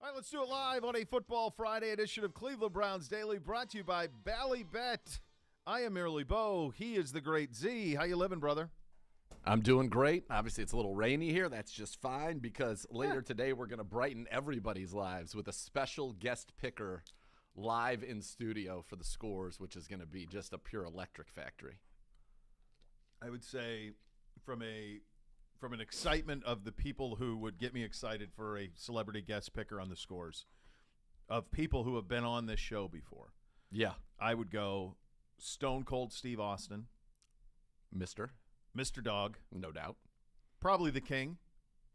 All right, let's do it live on a Football Friday edition of Cleveland Browns Daily, brought to you by Ballybet. I am merely Bo. He is the great Z. How you living, brother? I'm doing great. Obviously, it's a little rainy here. That's just fine because later today we're going to brighten everybody's lives with a special guest picker live in studio for the scores, which is going to be just a pure electric factory. I would say from an excitement of the people who would get me excited for a celebrity guest picker on the scores, of people who have been on this show before. Yeah. I would go Stone Cold Steve Austin. Mr. Dog. No doubt. Probably the King.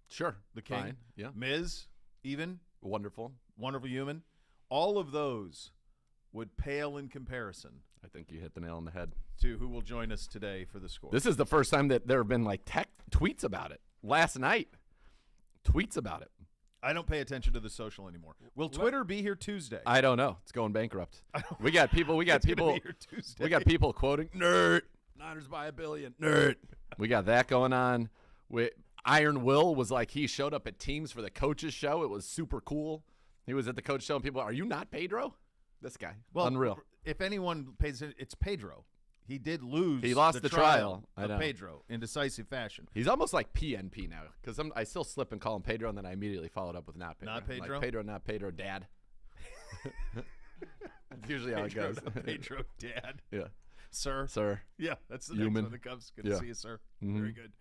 Sure. The King. Fine. Yeah. Miz, even. Wonderful. Wonderful Human. All of those would pale in comparison I think you hit the nail on the head. to who will join us today for the score. This is the first time that there have been like tweets about it. Last night, tweets about it. I don't pay attention to the social anymore. Will Twitter be here Tuesday? I don't know. It's going bankrupt. We got people. We got It's gonna people. be here Tuesday. We got people quoting nerd. Niners by $1 billion. Nerd. We got that going on. Iron Will was like he showed up at Teams for the coaches show. It was super cool. He was at the coach show and people, are you not Pedro? This guy. Well, unreal. If anyone pays attention, it's Pedro. He did lose. He lost the trial. I of know. Pedro in decisive fashion. He's almost like PNP now because I still slip and call him Pedro, and then I immediately followed up with not Pedro. Not Pedro? Like Pedro, not Pedro, Dad. That's usually how it goes. Not Pedro, Dad. Yeah. Sir. Yeah, that's the Human. next one that comes. Good to Yeah. see you, sir. Very good.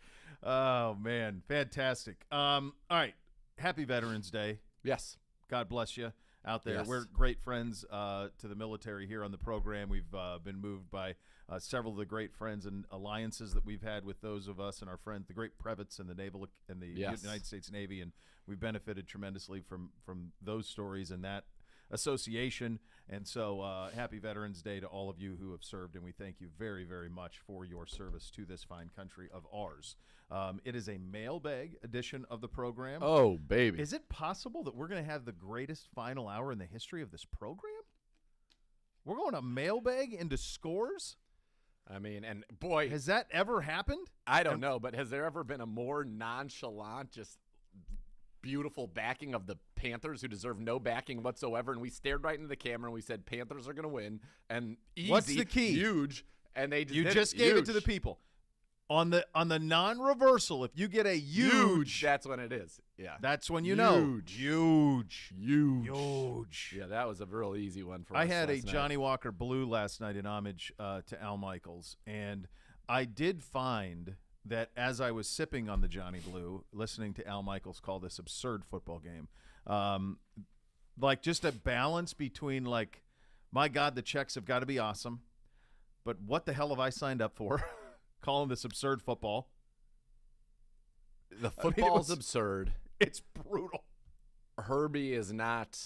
Oh, man. Fantastic. All right. Happy Veterans Day. Yes. God bless you out there. Yes. We're great friends to the military here on the program. We've been moved by several of the great friends and alliances that we've had with those of us and our friends, the great Prevets and the Naval and the Yes. United States Navy, and we've benefited tremendously from those stories and that association. And so happy Veterans Day to all of you who have served, and we thank you very, very much for your service to this fine country of ours. It is a mailbag edition of the program. Oh, baby. Is it possible that we're going to have the greatest final hour in the history of this program? We're going to mailbag into scores? I mean, and boy, Has that ever happened? I don't know, but has there ever been a more nonchalant, just beautiful backing of the Panthers who deserve no backing whatsoever? And we stared right into the camera and we said Panthers are going to win. And easy, What's the key? Huge. And they You just gave it to the people. On the non-reversal, if you get a huge, That's when it is. Yeah. that's when you know. Huge. Yeah, that was a real easy one for us. I had a last night. Johnny Walker Blue last night in homage to Al Michaels, and I did find that as I was sipping on the Johnny Blue, listening to Al Michaels call this absurd football game, like just a balance between like, my God, the checks have got to be awesome, but what the hell have I signed up for? Calling this absurd football. The football's was- absurd. It's brutal. Herbie is not.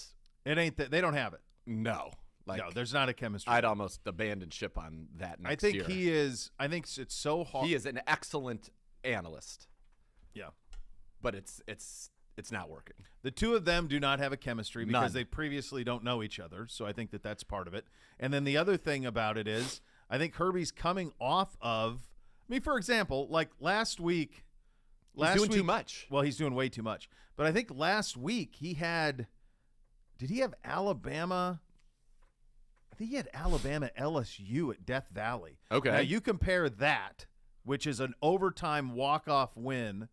It ain't that they don't have it. No. Like, No, there's not a chemistry. I'd almost abandon ship on that next I think year. he is. I think it's so hard. He is an excellent analyst, Yeah. but it's not working. The two of them do not have a chemistry because None. they previously don't know each other. So I think that that's part of it. And then the other thing about it is I think Herbie's coming off of, I mean, for example, like last week. He's doing too much. Well, he's doing way too much. But I think last week he had, did he have Alabama? I think he had Alabama LSU at Death Valley. Okay. Now you compare that, which is an overtime walk-off win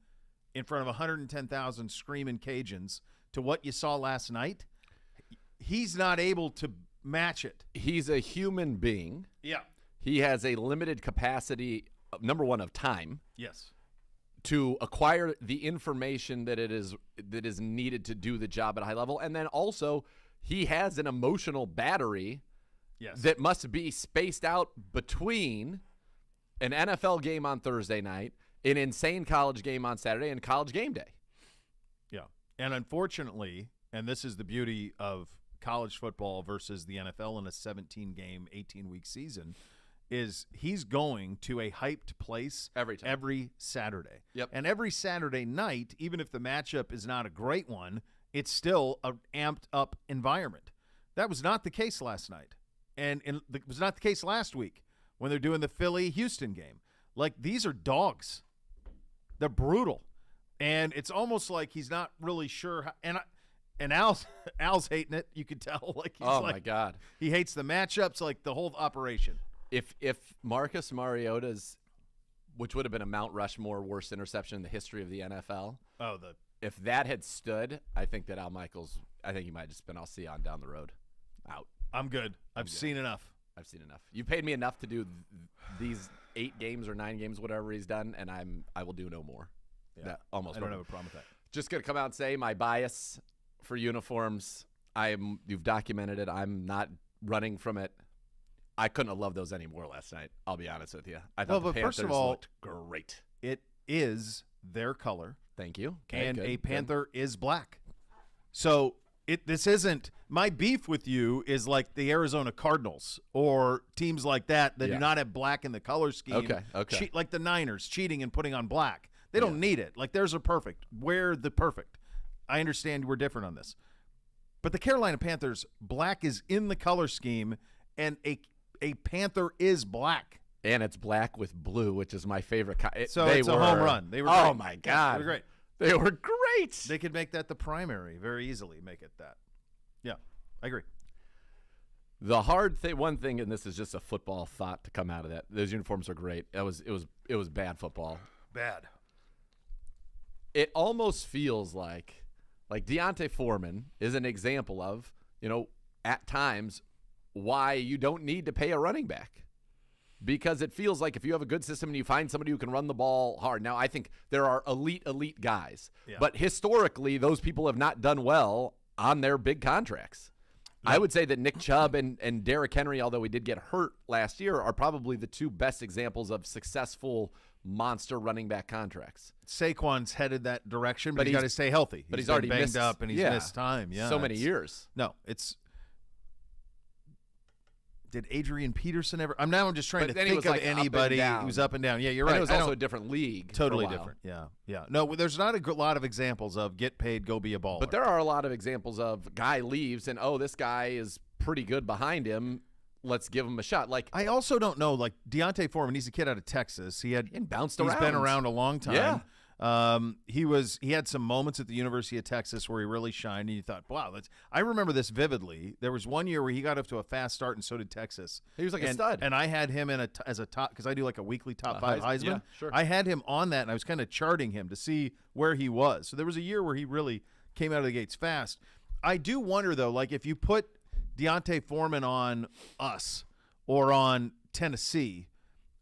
in front of 110,000 screaming Cajuns, to what you saw last night. He's not able to match it. He's a human being. Yeah. He has a limited capacity, number one, of time Yes. to acquire the information that is needed to do the job at a high level. And then also he has an emotional battery Yes. that must be spaced out between an NFL game on Thursday night, an insane college game on Saturday, and college game day. Yeah. And unfortunately, and this is the beauty of college football versus the NFL in a 17-game, 18-week season, is he's going to a hyped place Every time. every Saturday. Yep. And every Saturday night, even if the matchup is not a great one, it's still an amped-up environment. That was not the case last night. And it was not the case last week when they're doing the Philly-Houston game. Like, these are dogs. They're brutal. And it's almost like he's not really sure how, and And Al's hating it. You could tell. Like he's my God. He hates the matchups, like the whole operation. If Marcus Mariota's, which would have been a Mount Rushmore worst interception in the history of the NFL. If that had stood, I think that Al Michaels, I think he might have just been, I'll see you on down the road. Out. I'm good. I've seen enough. I've seen enough. You paid me enough to do these 8 games or 9 games, whatever he's done, and I will do no more. Yeah. I don't have a problem with that. Just going to come out and say my bias for uniforms, you've documented it. I'm not running from it. I couldn't have loved those anymore last night. I'll be honest with you. I thought the Panthers first of all, looked great. It is their color. Thank you. Okay, and a Panther is black. So this isn't – my beef with you is like the Arizona Cardinals or teams like that do not have black in the color scheme. Okay. Like the Niners cheating and putting on black. They don't need it. Like theirs are perfect. Wear the perfect. I understand we're different on this. But the Carolina Panthers, black is in the color scheme, and a Panther is black. And it's black with blue, which is my favorite. It's a home run. They were oh, great. My God. They were great. They were great. They could make that the primary very easily, make it that. Yeah, I agree. The hard thing, one thing, and this is just a football thought to come out of that. Those uniforms are great. It was bad football. Bad. It almost feels like Deontay Foreman is an example of, at times why you don't need to pay a running back. Because it feels like if you have a good system and you find somebody who can run the ball hard. Now, I think there are elite guys. Yeah. But historically, those people have not done well on their big contracts. No. I would say that Nick Chubb and Derrick Henry, although he did get hurt last year, are probably the 2 best examples of successful monster running back contracts. Saquon's headed that direction, but he's got to stay healthy. He's already banged missed, up, and he's missed time. Yeah, so many years. No, it's. Did Adrian Peterson ever? I'm just trying to think of anybody who's up and down. Yeah, you're right. And it was also a different league. Totally different. Yeah. No, there's not a lot of examples of get paid, go be a baller. But there are a lot of examples of guy leaves and this guy is pretty good behind him. Let's give him a shot. Like I also don't know. Like Deontay Foreman, he's a kid out of Texas. He bounced around. He's been around a long time. Yeah. He had some moments at the University of Texas where he really shined, and you thought, wow, I remember this vividly. There was one year where he got off to a fast start, and so did Texas. He was like a stud. And I had him as a top, because I do like a weekly top 5 Heisman. Yeah, sure. I had him on that, and I was kind of charting him to see where he was. So there was a year where he really came out of the gates fast. I do wonder, though, like if you put Deontay Foreman on us or on Tennessee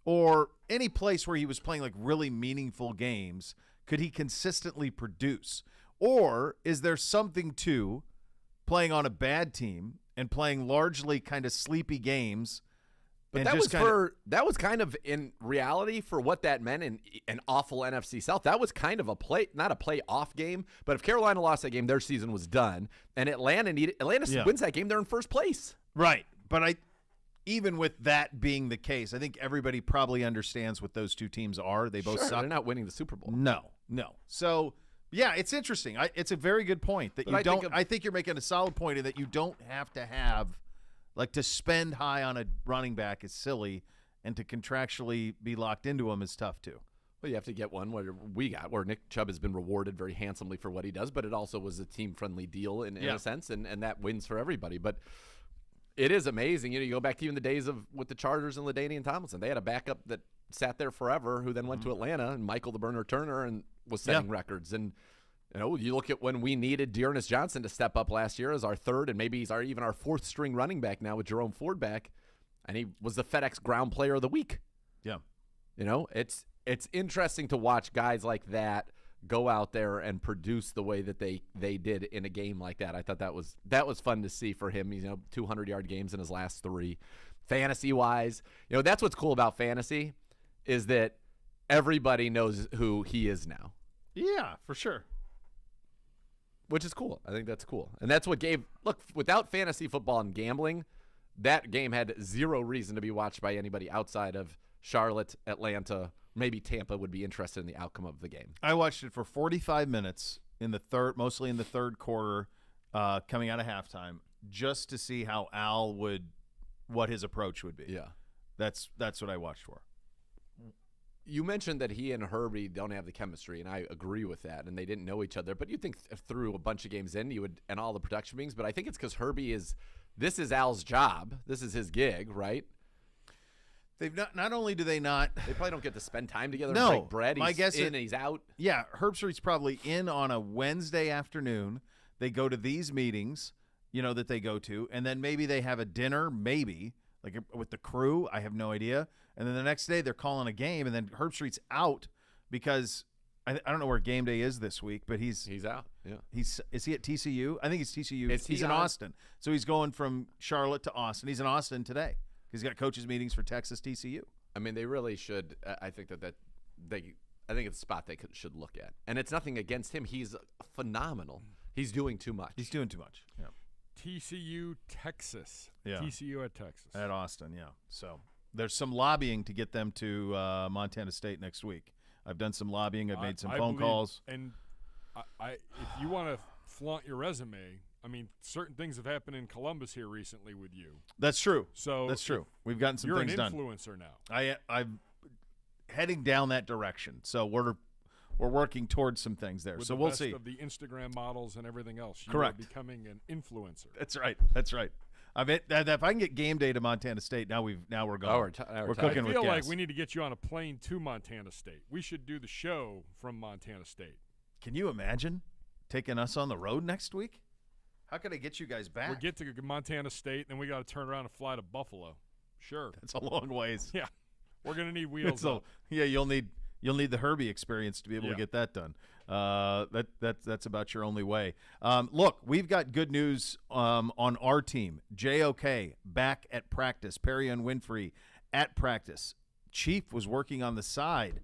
or any place where he was playing like really meaningful games, could he consistently produce? Or is there something to playing on a bad team and playing largely kind of sleepy games? But that was kind of in reality for what that meant in an awful NFC South. That was kind of not a playoff game, but if Carolina lost that game, their season was done. And Atlanta wins that game, they're in first place. Right. But even with that being the case, I think everybody probably understands what those 2 teams are. They both suck. They're not winning the Super Bowl. No. So, yeah, it's interesting. It's a very good point that I think you're making a solid point in that you don't have to have, like, to spend high on a running back is silly, and to contractually be locked into him is tough too. Well, you have to get one where Nick Chubb has been rewarded very handsomely for what he does, but it also was a team-friendly deal in a sense, and that wins for everybody. But it is amazing. You go back to even the days with the Chargers and LaDainian Tomlinson. They had a backup that sat there forever who then went to Atlanta, and Michael the Burner Turner, and was setting records. And you look at when we needed Dearness Johnson to step up last year as our 3rd, and maybe he's even our 4th string running back now with Jerome Ford back, and he was the FedEx Ground Player of the Week. Yeah. It's interesting to watch guys like that go out there and produce the way that they did in a game like that. I thought that was fun to see for him. 200-yard games in his last 3. Fantasy-wise, that's what's cool about fantasy is that everybody knows who he is now. Yeah, for sure. Which is cool. I think that's cool. And that's what without fantasy football and gambling, that game had 0 reason to be watched by anybody outside of Charlotte, Atlanta. Maybe Tampa would be interested in the outcome of the game. I watched it for 45 minutes mostly in the third quarter, coming out of halftime, just to see how what his approach would be. Yeah. That's what I watched for. You mentioned that he and Herbie don't have the chemistry, and I agree with that, and they didn't know each other. But you think through a bunch of games in, you would, and all the production meetings, but I think it's because Herbie this is Al's job. This is his gig, right? They've not only do they not. They probably don't get to spend time together No, and break bread. my He's guess in and he's out. Yeah, Herbstreit's probably in on a Wednesday afternoon. They go to these meetings, that they go to, and then maybe they have a dinner, maybe, like with the crew. I have no idea. And then the next day they're calling a game, and then Herbstreit's out because I don't know where game day is this week, but he's out. Yeah, is he at TCU? I think he's TCU. He's in on? Austin, so he's going from Charlotte to Austin. He's in Austin today. He's got coaches meetings for Texas TCU. I mean, they really should. I think I think it's a spot they should look at, and it's nothing against him. He's phenomenal. He's doing too much. He's doing too much. Yeah. TCU, Texas. Yeah. TCU at Texas. At Austin, yeah. So there's some lobbying to get them to Montana State next week. I've done some lobbying. I've made some phone calls. And if you want to flaunt your resume, I mean, certain things have happened in Columbus here recently with you. That's true. So that's true. We've gotten some things done. You're an influencer now. I'm heading down that direction. So we're working towards some things there. With so the we'll best see. Of the Instagram models and everything else. Correct. You are becoming an influencer. That's right. That's right. I mean, if I can get game day to Montana State, now we're going. We're cooking with gas. I feel like we need to get you on a plane to Montana State. We should do the show from Montana State. Can you imagine taking us on the road next week? How could I get you guys back? We get to Montana State, then we got to turn around and fly to Buffalo. Sure. That's a long ways. Yeah. We're going to need wheels up. Yeah, you'll need the Herbie experience to be able to get that done. That's about your only way. Look, we've got good news on our team. JOK back at practice. Perry and Winfrey at practice. Chief was working on the side.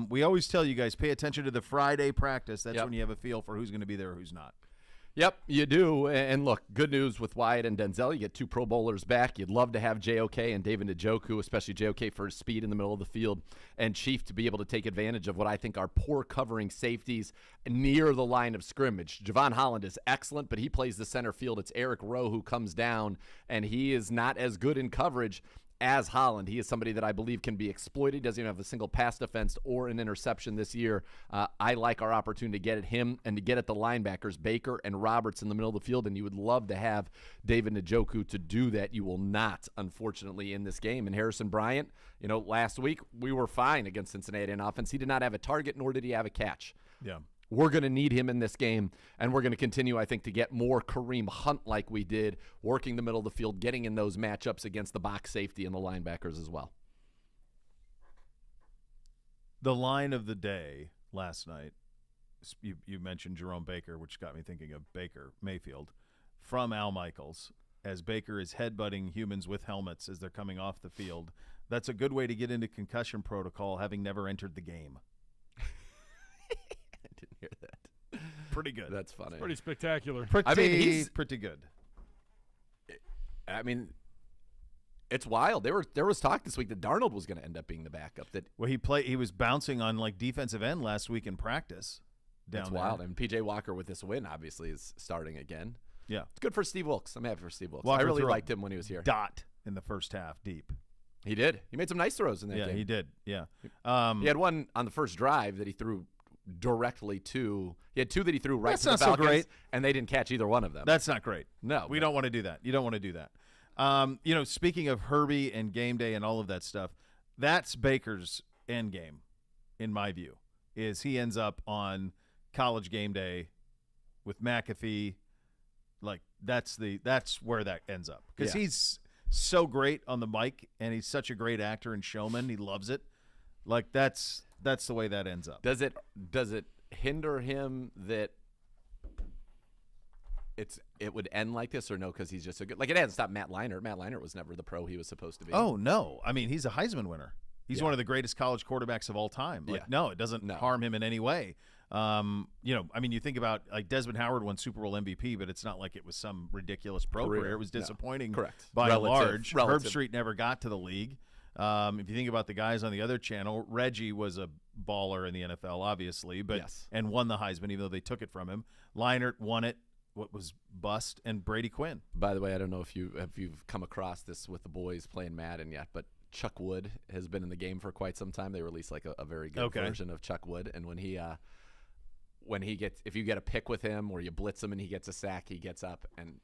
We always tell you guys, pay attention to the Friday practice. That's when you have a feel for who's going to be there or who's not. Yep, you do. And look, good news with Wyatt and Denzel. You get 2 Pro Bowlers back. You'd love to have JOK and David Njoku, especially JOK for his speed in the middle of the field, and Chief to be able to take advantage of what I think are poor covering safeties near the line of scrimmage. Javon Holland is excellent, but he plays the center field. It's Eric Rowe who comes down, and he is not as good in coverage as Holland. He is somebody that I believe can be exploited. Doesn't even have a single pass defense or an interception this year. I like our opportunity to get at him and to get at the linebackers, Baker and Roberts in the middle of the field, and you would love to have David Njoku to do that. You will not, unfortunately, in this game. And Harrison Bryant, last week we were fine against Cincinnati in offense. He did not have a target, nor did he have a catch. Yeah. We're going to need him in this game, and we're going to continue, I think, to get more Kareem Hunt like we did, working the middle of the field, getting in those matchups against the box safety and the linebackers as well. The line of the day last night, you mentioned Jerome Baker, which got me thinking of Baker Mayfield, from Al Michaels, as Baker is headbutting humans with helmets as they're coming off the field. That's a good way to get into concussion protocol, having never entered the game. Didn't hear that. Pretty good. That's funny. Pretty spectacular. Pretty good. I mean, it's wild. There was talk this week that Darnold was going to end up being the backup. He was bouncing on like defensive end last week in practice. That's wild. And PJ Walker with this win obviously is starting again. Yeah, it's good for Steve Wilkes. I'm happy for Steve Wilkes. Walker I really liked him when he was here. Dot in the first half, deep. He did. He made some nice throws in that game. Yeah, he did. Yeah. He had one on the first drive that he threw directly to. He had 2 that he threw right That's to the not so Falcons, great. and they didn't catch either one of them. That's not great. No, we don't want to do that. You don't want to do that. Speaking of Herbie and game day and all of that stuff, that's Baker's end game, in my view, is he ends up on College game day with McAfee. Like that's where that ends up, because he's so great on the mic and he's such a great actor and showman. He loves it. Like that's the way that ends up. Does it hinder him that it would end like this, or no? Because he's just so good. Like, it hasn't stopped Matt Leinart. Matt Leinart was never the pro he was supposed to be. Oh no! I mean, he's a Heisman winner. He's one of the greatest college quarterbacks of all time. Like, no, it doesn't harm him in any way. You think about, like, Desmond Howard won Super Bowl MVP, but it's not like it was some ridiculous pro career. It was disappointing, by and large. Herb Street never got to the league. If you think about the guys on the other channel, Reggie was a baller in the NFL, obviously, and won the Heisman, even though they took it from him. Leinart won it. What was bust, and Brady Quinn. By the way, I don't know if you've come across this with the boys playing Madden yet, but Chuck Wood has been in the game for quite some time. They released like a very good version of Chuck Wood, and when he gets, if you get a pick with him or you blitz him and he gets a sack, he gets up and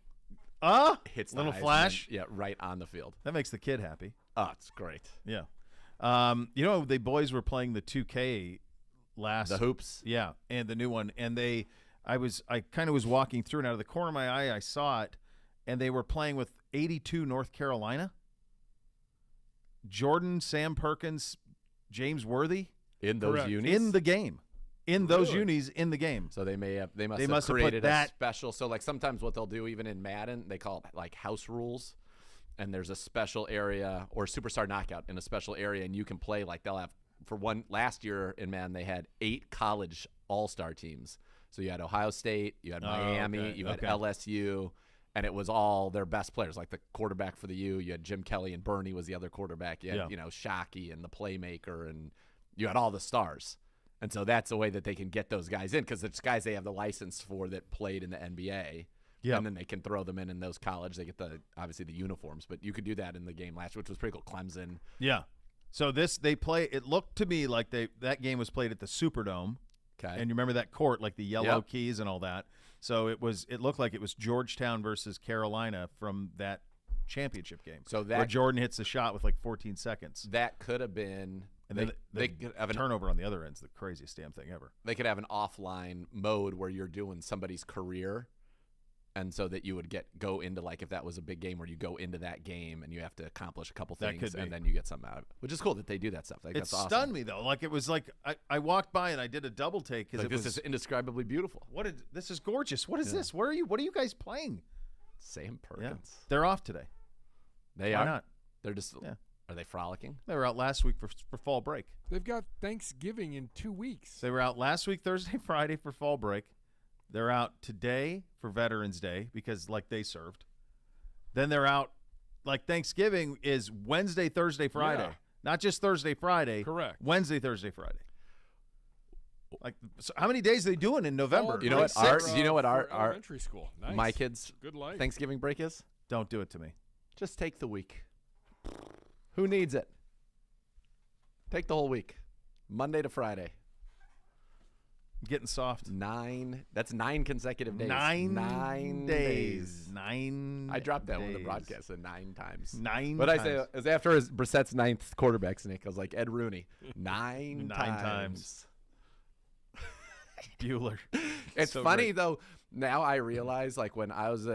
hits the little eyes flash. and then, right on the field. That makes the kid happy. Oh, it's great. Yeah. The boys were playing the 2K last. The hoops. Yeah, and the new one, and I kind of was walking through, and out of the corner of my eye, I saw it, and they were playing with 82 North Carolina. Jordan, Sam Perkins, James Worthy In those unis? in the game. In those unis in the game. So they must They have must have put created that- a special. So like sometimes what they'll do even in Madden, they call it like house rules, and there's a special area or superstar knockout in a special area, and you can play like they'll have for one last year in Madden they had 8 college all-star teams. So you had Ohio State, you had Miami, you had LSU. And it was all their best players, like the quarterback for the U. You had Jim Kelly and Bernie was the other quarterback. You had, Shockey and the playmaker, and you had all the stars. And so that's a way that they can get those guys in because it's guys they have the license for that played in the NBA. Yeah. And then they can throw them in those college. They get obviously the uniforms, but you could do that in the game last year, which was pretty cool. Clemson. Yeah. So it looked to me like that game was played at the Superdome. Okay. And you remember that court, like the yellow keys and all that. So it looked like it was Georgetown versus Carolina from that championship game. So where Jordan hits the shot with like 14 seconds. That could have been And then they could have an turnover on the other end's the craziest damn thing ever. They could have an offline mode where you're doing somebody's career, and so that you would go into like if that was a big game where you go into that game and you have to accomplish a couple things and then you get something out of it, which is cool that they do that stuff. Like, that's awesome. Stunned me though. Like it was like I walked by and I did a double take because this is indescribably beautiful. This is gorgeous. What is this? Where are you? What are you guys playing? Sam Perkins. Yeah. They're off today. They Why are not? They're just. Yeah. Are they frolicking? They were out last week for fall break. They've got Thanksgiving in 2 weeks. They were out last week, Thursday, Friday for fall break. They're out today for Veterans Day because, like, they served. Then they're out, like, Thanksgiving is Wednesday, Thursday, Friday. Yeah. Not just Thursday, Friday. Correct. Wednesday, Thursday, Friday. Like, so how many days are they doing in November? You know what? Our elementary school. Nice. My kids' Good life. Thanksgiving break is? Don't do it to me. Just take the week. Who needs it? Take the whole week. Monday to Friday. Getting soft. 9. That's 9 consecutive days. 9 days. 9 I dropped that days. on the broadcast 9 times. 9 But times. I say it was after Brissett's 9th quarterback sneak. I was like Ed Rooney. 9 times. Bueller. It's so funny great. though. Now I realize, like when I was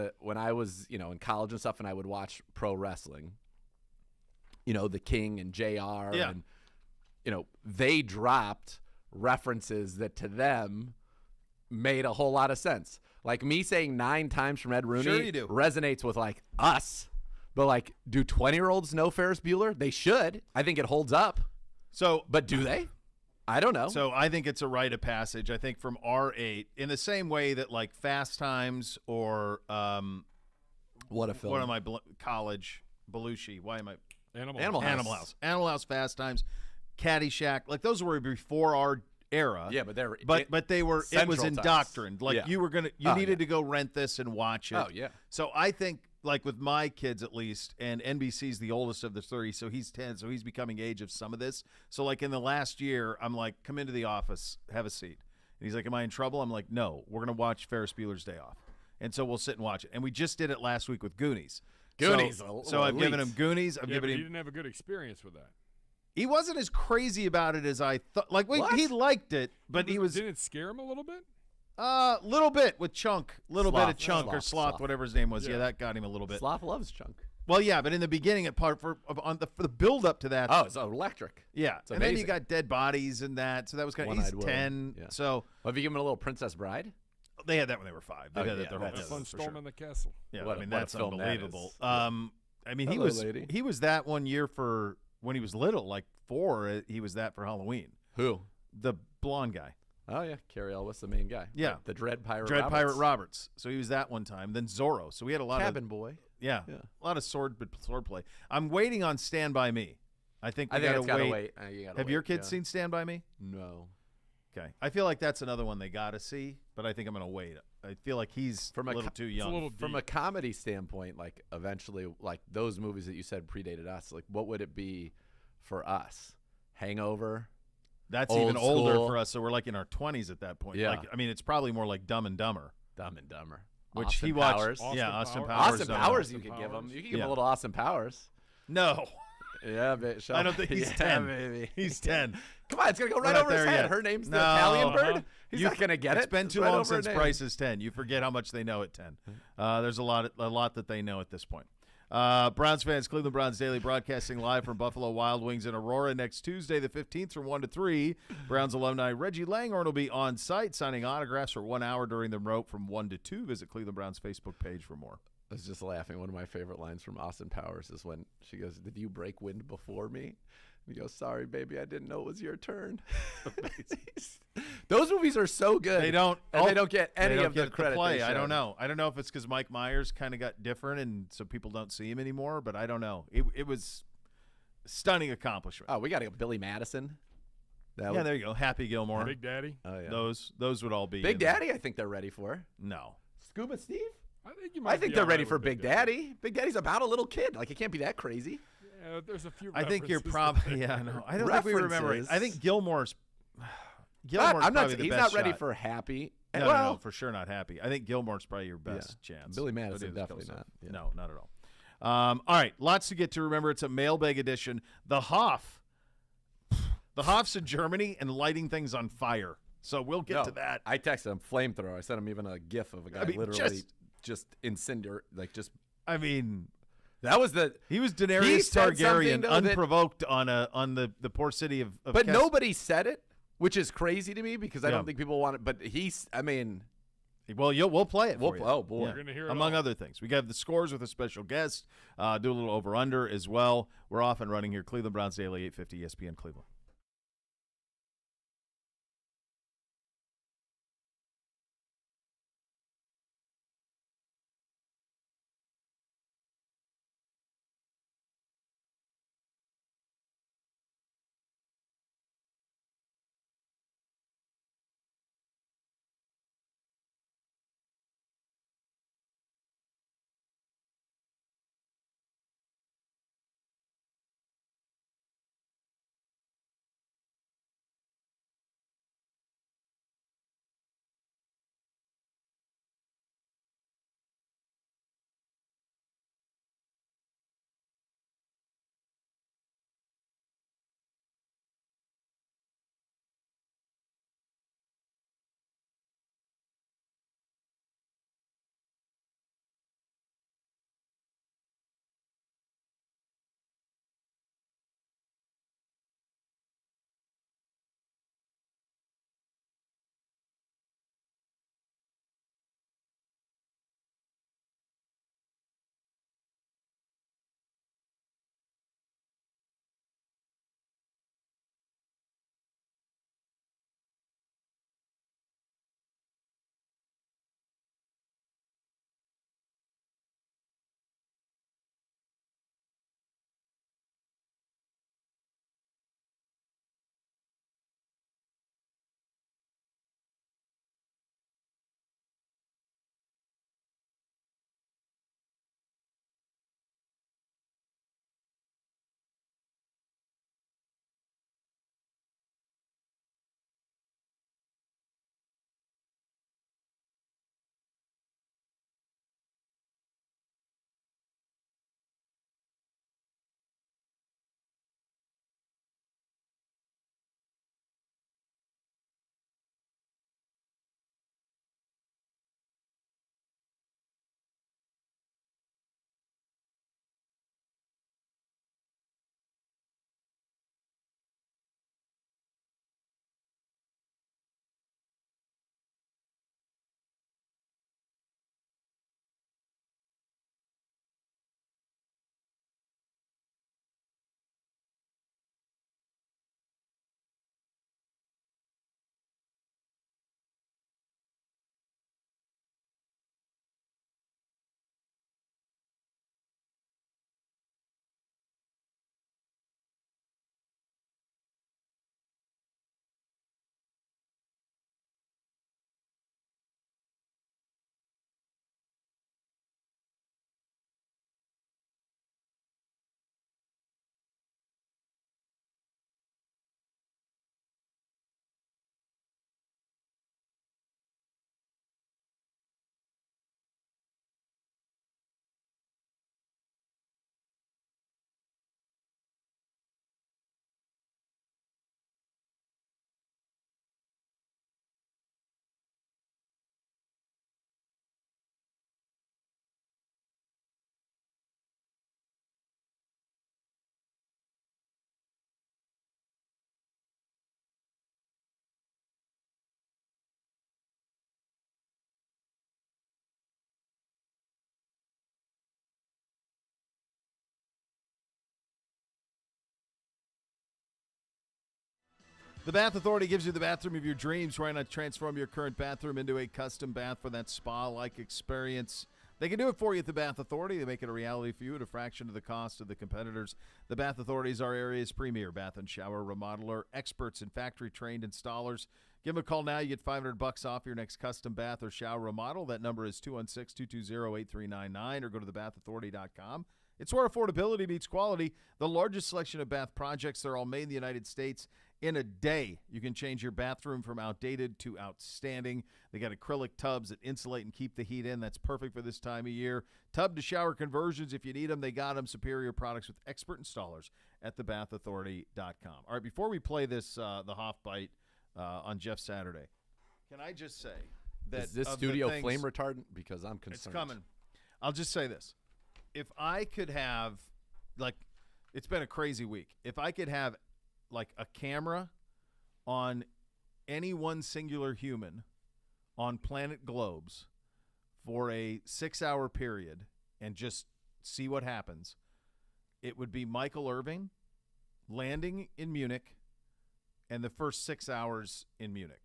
in college and stuff, and I would watch pro wrestling. The King and JR, and they dropped references that to them made a whole lot of sense. Like me saying 9 times from Ed Rooney Sure you do. resonates with like us. But like, do 20-year-olds know Ferris Bueller? They should. I think it holds up. So, but do they? I don't know. So I think it's a rite of passage. I think from R8, in the same way that like Fast Times or what a film. What am I? College Belushi. Why am I? Animal House. Animal House. Fast Times. Caddyshack. Like those were before our era. Yeah, but they're but they were. It was indoctrined. Like you needed to go rent this and watch it. Oh yeah. So I think like with my kids at least, and NBC's the oldest of the 3, so he's 10, so he's becoming age of some of this. So like in the last year, I'm like, come into the office, have a seat. And he's like, am I in trouble? I'm like, no, we're gonna watch Ferris Bueller's Day Off, and so we'll sit and watch it. And we just did it last week with Goonies. So I've given him Goonies. I've given him. He didn't have a good experience with that. He wasn't as crazy about it as I thought. Like he liked it, but he was. Didn't it scare him a little bit? Little bit with Chunk, bit of Chunk or Sloth, whatever his name was. Yeah, that got him a little bit. Sloth loves Chunk. Well, yeah, but in the beginning, for the build up to that. Oh, it's electric. Yeah, it's and amazing. then you got dead bodies and that. So that was kind of. He's 10. Yeah. So have you given him a little Princess Bride? They had that when they were 5. They had that their whole Fun Storm in the Castle. Yeah, I mean that's film unbelievable. That I mean Hello, he was that one year for when he was little, like 4. He was that for Halloween. Who? The blonde guy. Oh yeah, Cary Elwes, the main guy. Yeah, the Dread Pirate. Pirate Roberts. So he was that one time. Then Zorro. So we had a lot Cabin Boy. Yeah, a lot of sword play. I'm waiting on Stand By Me. I think we gotta wait. Have your kids seen Stand By Me? No. Okay, I feel like that's another one they gotta see, but I think I'm gonna wait. I feel like he's a little too young. From a comedy standpoint, like eventually, like those movies that you said predated us. Like, what would it be? for us. Hangover. That's Old even older school. for us, so we're like in our 20s at that point. Yeah. Like, I mean, it's probably more like Dumb and Dumber, Dumb and Dumber. which Austin he watched. Powers. Yeah, Austin Austin Powers. Austin Dumb and Powers, Dumber. you could Powers. give him. You could give him Yeah. a little Austin Powers. No, Yeah, I don't think he's yeah, 10. Baby. He's 10. Come on, it's gonna go right not over his there head. yet. Her name's the No. Italian bird. Uh-huh. He's not gonna get it. It's been too right long over her since name. Price is 10. You forget how much they know at 10. There's a lot that they know at this point. Browns fans, Cleveland Browns Daily broadcasting live from Buffalo Wild Wings in Aurora next Tuesday, the 15th, from 1 to 3. Browns alumni Reggie Langhorne will be on site signing autographs for 1 hour during the rope from 1 to 2. Visit Cleveland Browns Facebook page for more. I was just laughing. One of my favorite lines from Austin Powers is when she goes, "Did you break wind before me?" And he goes, "Sorry, baby, I didn't know it was your turn." Those movies are so good. They don't get any they don't of the get credit. play. they I don't should. know. I don't know if it's because Mike Myers kind of got different and so people don't see him anymore, but I don't know. It was a stunning accomplishment. Oh, we got to go Billy Madison. That Yeah, would- there you go. Happy Gilmore. Big Daddy. oh, yeah. Those would all be Big in there. Daddy, I think they're ready for. No. Scuba Steve? I I think they're ready for Big Daddy. Big Daddy's about a little kid. Like, it can't be that crazy. Yeah, there's a few. I think you're references probably there. yeah. No, I don't think we remember it. I think References. Gilmore's I'm not. probably the He's best not ready shot. for Happy. No, well, no, for sure not happy. I think Gilmore's probably your best chance. Billy But Madison, it is definitely close not. Yeah. No, not at all. All right, lots to get to. Remember, it's a mailbag edition. The Hoff's in Germany and lighting things on fire. So we'll get No, to that. I texted him flamethrower. I sent him even a GIF of a guy I mean, literally just incendiary, like just. I mean, That was the. he was He Daenerys said something, Targaryen, though, that- unprovoked on the poor city of But Kes- nobody said it, which is crazy to me because I Yeah. don't think people want it. But he's. I mean, Well, we'll play it. For you. oh boy. You're gonna hear it Among all. other things. We got the scores with a special guest. Do a little over-under as well. We're off and running here. Cleveland Browns Daily, 850 ESPN Cleveland. The Bath Authority gives you the bathroom of your dreams. Why not transform your current bathroom into a custom bath for that spa-like experience? They can do it for you at the Bath Authority. They make it a reality for you at a fraction of the cost of the competitors. The Bath Authority is our area's premier bath and shower remodeler, experts and factory-trained installers. Give them a call now. You get $500 off your next custom bath or shower remodel. That number is 216-220-8399 or go to thebathauthority.com. It's where affordability meets quality. The largest selection of bath projects. They're all made in the United States. In a day, you can change your bathroom from outdated to outstanding. They got acrylic tubs that insulate and keep the heat in. That's perfect for this time of year. Tub to shower conversions, if you need them, they got them. Superior products with expert installers at thebathauthority.com. All right, before we play this, the Hoff Bite on Jeff Saturday, can I just say that is this studio flame retardant? Because I'm concerned. It's coming. I'll just say this. If I could have, like, it's been a crazy week. If I could have like a camera on any one singular human on planet globes for a 6-hour period and just see what happens, it would be Michael Irving landing in Munich and the first 6 hours in Munich.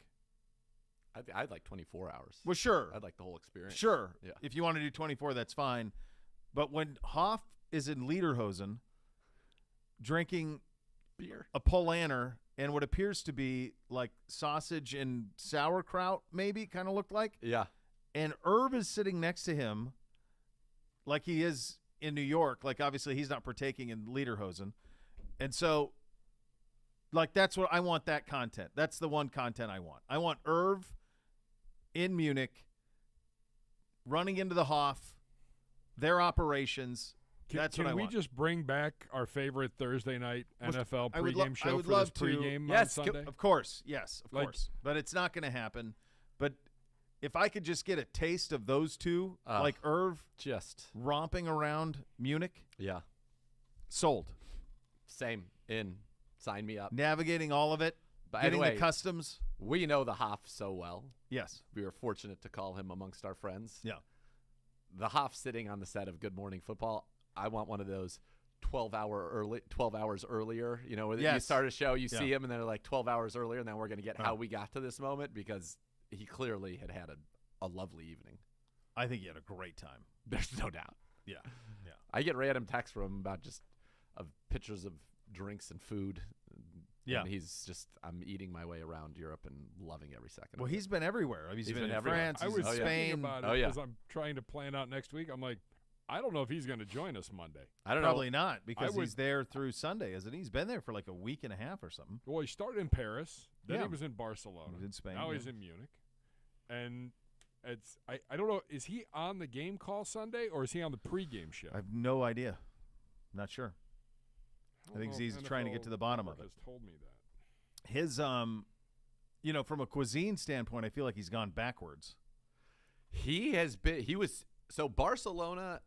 I'd like 24 hours. Well, sure. I'd like the whole experience. Sure. Yeah. If you want to do 24, that's fine. But when Hoff is in Lederhosen drinking beer, a Polaner, and what appears to be like sausage and sauerkraut, maybe kind of looked like. Yeah. And Irv is sitting next to him like he is in New York. Like, obviously, he's not partaking in Lederhosen. And so, like, that's what I want, that content. That's the one content I want. I want Irv in Munich running into the Hoff, their operations. That's what I want. Can we just bring back our favorite Thursday night NFL pregame show I would for love this pregame to. on Sunday? Of course. Yes, of Like- course. But it's not going to happen. But if I could just get a taste of those two, like Irv just romping around Munich, yeah, sold. same. In. Sign me up. Navigating all of it, By getting the way, the customs. we know the Hoff so well. Yes. We were fortunate to call him amongst our friends. Yeah. The Hoff sitting on the set of Good Morning Football. I want one of those 12 hours earlier. You know, when you start a show, you see him, and then they're like 12 hours earlier, and then we're going to get how we got to this moment, because he clearly had a lovely evening. I think he had a great time. There's no doubt. Yeah. Yeah. I get random texts from him about just of pictures of drinks and food. Yeah. And he's just, I'm eating my way around Europe and loving every second. Well, of he's it. been everywhere. He's been in everywhere. France. I He's was in thinking Spain. about it as I'm trying to plan out next week. I'm like, I don't know if he's going to join us Monday. I don't Probably know. not, because he's there through Sunday, isn't he? He's been there for like a week and a half or something. Well, he started in Paris. Then Yeah. he was in Barcelona. He was in Spain, Now yeah. he's in Munich. And I don't know. Is he on the game call Sunday, or is he on the pregame show? I have no idea. Not sure. don't I think know he's if trying to get NFL to the bottom of Network it. has told me that. His, you know, from a cuisine standpoint, I feel like he's gone backwards. So Barcelona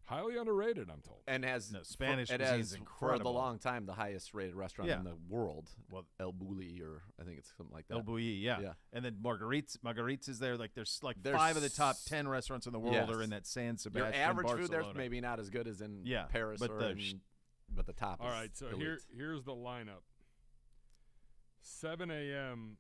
Highly underrated, I'm told. and has Spanish it cuisine's has for incredible. the long time the highest rated restaurant Yeah. in the world. Well, El Bulli, or I think it's something like that. El Bulli, yeah. Yeah. And then Marguerite's is there. Like, there's like There's 5 of the top 10 restaurants in the world Yes. are in that San Your Sebastian, average Barcelona. food there's maybe not as good as in Yeah, Paris, but but the top. All is right, so elite. here's the lineup. 7 a.m.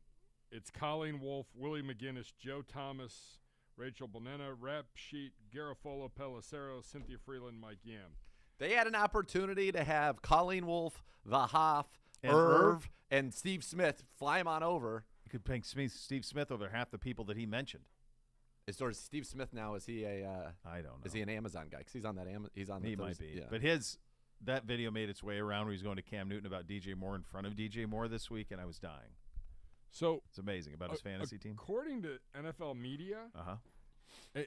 It's Colleen Wolfe, Willie McGinnis, Joe Thomas, Rachel Bonanna, Rap Sheet, Garofalo Pellicero, Cynthia Freeland, Mike Yam. They had an opportunity to have Colleen Wolfe, the Hoff, And Irv, and Steve Smith fly him on over. You could pay Steve Smith over half the people that he mentioned. Is sort of Steve Smith now? Is he a? I don't know. Is he an Amazon guy? Because he's on that. He's on. He the might Thursday- be. Yeah. But that video made its way around where he's going to Cam Newton about DJ Moore in front of DJ Moore this week, and I was dying. So It's amazing about his fantasy team. according to NFL Media, Uh-huh.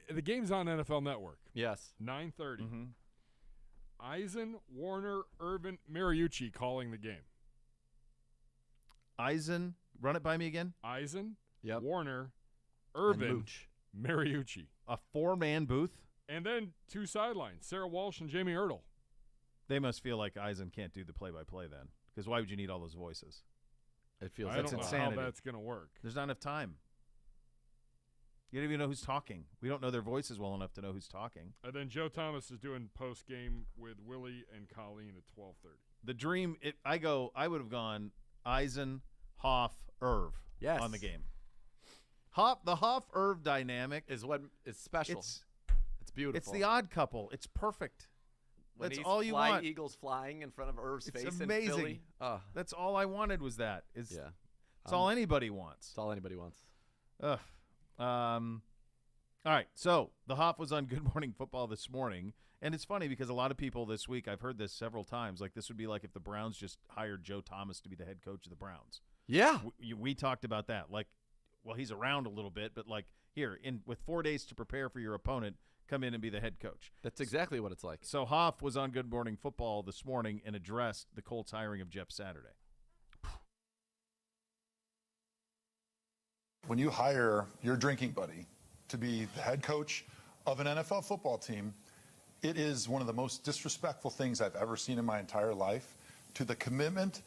the game's on NFL Network. Yes. 9:30. Mm-hmm. Eisen, Warner, Irvin, Mariucci calling the game. Eisen, run it by me again. Eisen, Yep. Warner, And Irvin, Mooch. Mariucci. A 4-man booth. And then 2 sidelines, Sarah Walsh and Jamie Ertl. They must feel like Eisen can't do the play-by-play then, because why would you need all those voices? It feels. I that's don't know insanity. how that's going to work. There's not enough time. You don't even know who's talking. We don't know their voices well enough to know who's talking. And then Joe Thomas is doing post-game with Willie and Colleen at 12:30. The dream, I would have gone Eisen, Hoff, Irv Yes. on the game. The Hoff-Irv dynamic Is what is special. It's beautiful. It's the odd couple. It's perfect. When That's he's all you flying want. Eagles flying in front of Irv's It's face amazing. in Philly. That's all I wanted was that. It's Yeah. all anybody wants. It's all anybody wants. Ugh. All right, so the Hoff was on Good Morning Football this morning, and it's funny because a lot of people this week, I've heard this several times, like this would be like if the Browns just hired Joe Thomas to be the head coach of the Browns. Yeah. We talked about that. Like, well, he's around a little bit, but like here, with 4 days to prepare for your opponent, come in and be the head coach. That's exactly what it's like. So Hoff was on Good Morning Football this morning and addressed the Colts hiring of Jeff Saturday. When you hire your drinking buddy to be the head coach of an NFL football team, it is one of the most disrespectful things I've ever seen in my entire life to the commitment,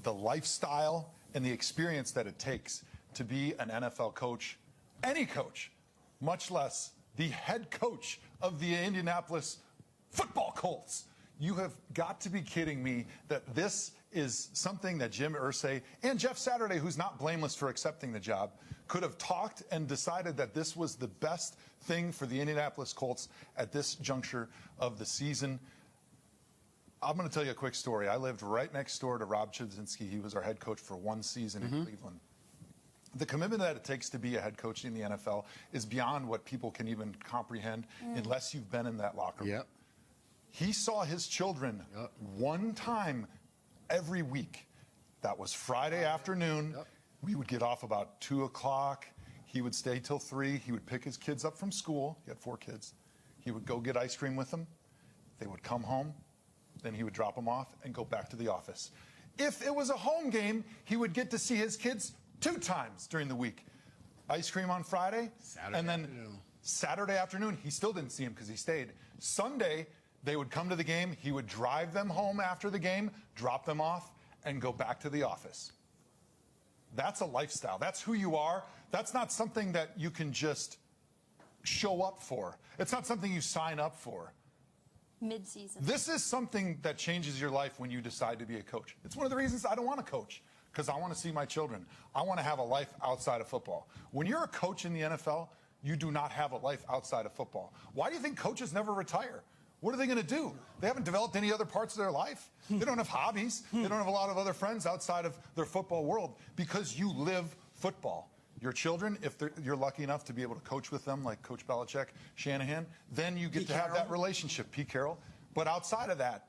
the lifestyle, and the experience that it takes to be an NFL coach, any coach, much less the head coach of the Indianapolis football Colts. You have got to be kidding me that this is something that Jim Irsay and Jeff Saturday, who's not blameless for accepting the job, could have talked and decided that this was the best thing for the Indianapolis Colts at this juncture of the season. I'm going to tell you a quick story. I lived right next door to Rob Chudzinski. He was our head coach for one season in Cleveland. The commitment that it takes to be a head coach in the NFL is beyond what people can even comprehend unless you've been in that locker room. Yep. He saw his children one time every week. That was Friday afternoon. Yep. We would get off about 2 o'clock. He would stay till 3. He would pick his kids up from school. He had 4 kids. He would go get ice cream with them. They would come home. Then he would drop them off and go back to the office. If it was a home game, he would get to see his kids 2 times during the week. Ice cream on Friday. And then Saturday afternoon, he still didn't see him because he stayed. Sunday, they would come to the game. He would drive them home after the game, drop them off, and go back to the office. That's a lifestyle. That's who you are. That's not something that you can just show up for. It's not something you sign up for. Mid-season. This is something that changes your life when you decide to be a coach. It's one of the reasons I don't want to coach, because I want to see my children. I want to have a life outside of football. When you're a coach in the NFL, you do not have a life outside of football. Why do you think coaches never retire? What are they going to do? They haven't developed any other parts of their life. They don't have hobbies. They don't have a lot of other friends outside of their football world because you live football. Your children, if you're lucky enough to be able to coach with them like Coach Belichick, Shanahan, then you get to have that relationship, Pete Carroll. But outside of that,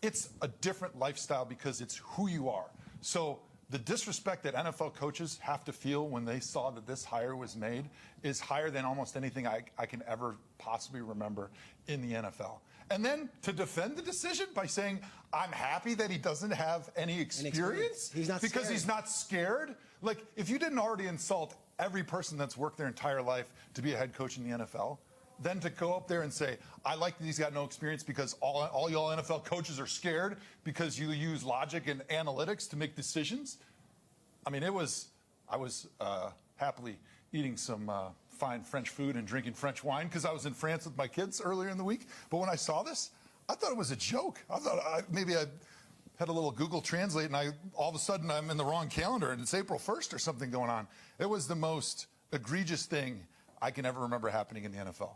it's a different lifestyle because it's who you are. So the disrespect that NFL coaches have to feel when they saw that this hire was made is higher than almost anything I can ever possibly remember in the NFL. And then to defend the decision by saying, I'm happy that he doesn't have any experience. He's not because scared. he's not scared. Like, if you didn't already insult every person that's worked their entire life to be a head coach in the NFL, then to go up there and say, I like that he's got no experience because all y'all NFL coaches are scared because you use logic and analytics to make decisions. I mean, I was happily eating some fine French food and drinking French wine because I was in France with my kids earlier in the week. But when I saw this, I thought it was a joke. I thought maybe I had a little Google Translate and all of a sudden I'm in the wrong calendar and it's April 1st or something going on. It was the most egregious thing I can ever remember happening in the NFL.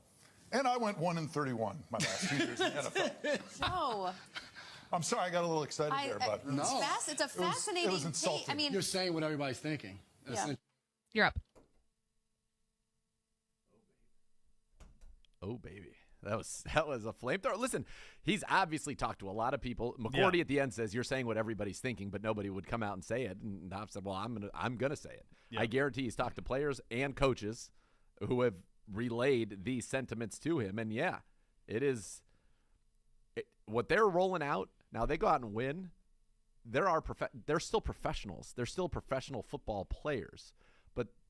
And I went 1-31 my last 2 years in the NFL. No. I'm sorry, I got a little excited there, but It's a fascinating it was take. insulting. I mean, You're saying what everybody's thinking. Yeah. You're up. Oh, baby. That was a flamethrower. Listen, he's obviously talked to a lot of people. McCourty at the end says, you're saying what everybody's thinking, but nobody would come out and say it. And Hoff said, well, I'm gonna say it. Yeah. I guarantee he's talked to players and coaches who have relayed these sentiments to him. And, yeah, what they're rolling out. Now, they go out and win. They're still professionals. They're still professional football players. But